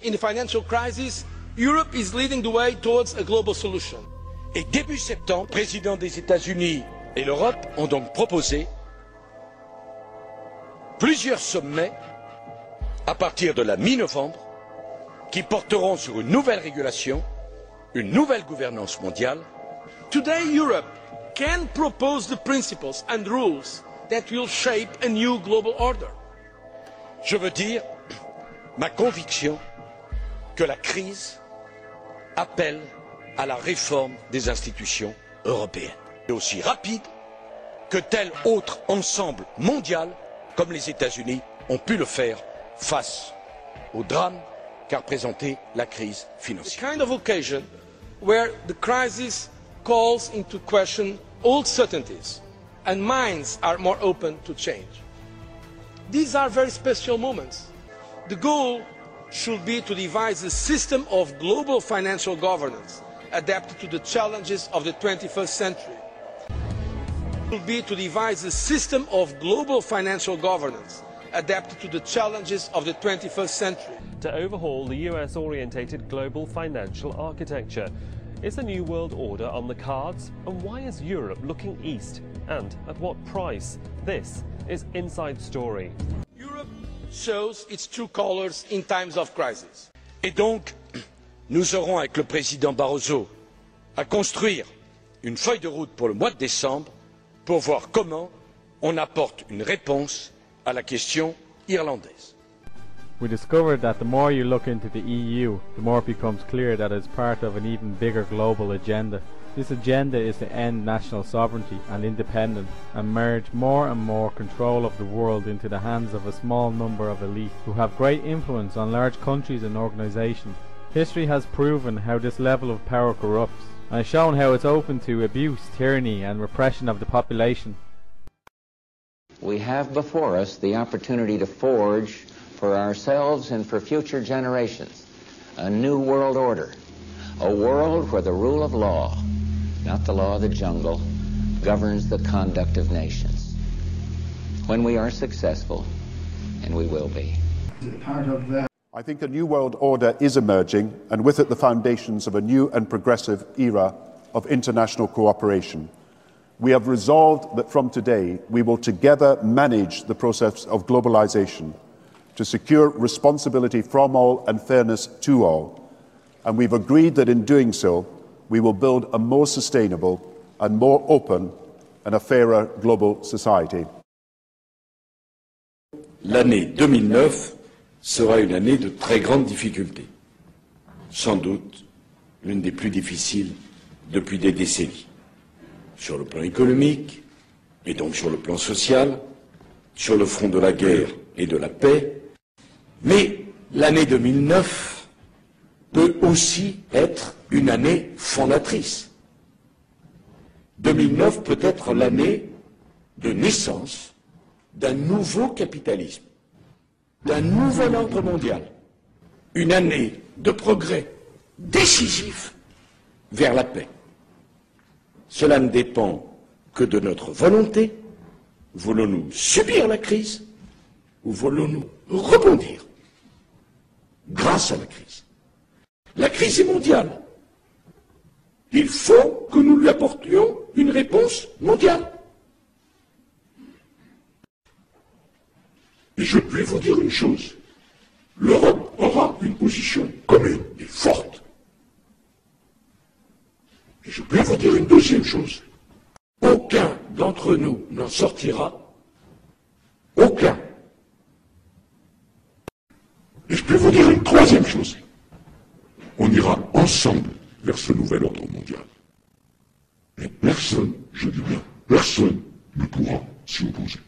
in the financial crisis, Europe is leading the way towards a global solution. Et début septembre, le président des États-Unis et l'Europe ont donc proposé plusieurs sommets à partir de la mi-novembre qui porteront sur une nouvelle régulation, une nouvelle gouvernance mondiale. Today, Europe can propose the principles and rules that will shape a new global order. Je veux dire ma conviction que la crise appelle à la réforme des institutions européennes. Et aussi rapide que tel autre ensemble mondial, comme les États-Unis, ont pu le faire face au drame qu'a représenté la crise financière. The kind of occasion where the crisis calls into question old certainties and minds are more open to change. These are very special moments. The goal should be to devise a system of global financial governance adapted to the challenges of the 21st century. It should be to devise a system of global financial governance adapted to the challenges of the 21st century. To overhaul the US-orientated global financial architecture. Is the New World Order on the cards? And why is Europe looking east? And at what price? This is Inside Story. Europe shows its true colors in times of crisis. Et donc, nous aurons avec le président Barroso à construire une feuille de route pour le mois de décembre pour voir comment on apporte une réponse à la question irlandaise. We discovered that the more you look into the EU, the more it becomes clear that it's part of an even bigger global agenda. This agenda is to end national sovereignty and independence and merge more and more control of the world into the hands of a small number of elite who have great influence on large countries and organisations. History has proven how this level of power corrupts and has shown how it's open to abuse, tyranny and repression of the population. We have before us the opportunity to forge for ourselves and for future generations a new world order, a world where the rule of law, not the law of the jungle, governs the conduct of nations. When we are successful, and we will be. I think a new world order is emerging, and with it the foundations of a new and progressive era of international cooperation. We have resolved that from today we will together manage the process of globalization to secure responsibility from all and fairness to all. And we've agreed that in doing so, we will build a more sustainable and more open and a fairer global society. L'année 2009 sera une année de très grandes difficultés. Sans doute l'une des plus difficiles depuis des décennies. Sur le plan économique, et donc sur le plan social, sur le front de la guerre et de la paix. Mais l'année 2009 peut aussi être une année fondatrice. 2009 peut être l'année de naissance d'un nouveau capitalisme, d'un nouvel ordre mondial, une année de progrès décisif vers la paix. Cela ne dépend que de notre volonté. Voulons-nous subir la crise ou voulons-nous rebondir grâce à la crise? La crise est mondiale. Il faut que nous lui apportions une réponse mondiale. Et je peux vous dire une chose, l'Europe aura une position commune et forte. Et je peux vous dire une deuxième chose, aucun d'entre nous n'en sortira, aucun. Et je peux vous dire une troisième chose, on ira ensemble vers ce nouvel ordre mondial. Et personne, je dis bien, personne ne pourra s'y opposer.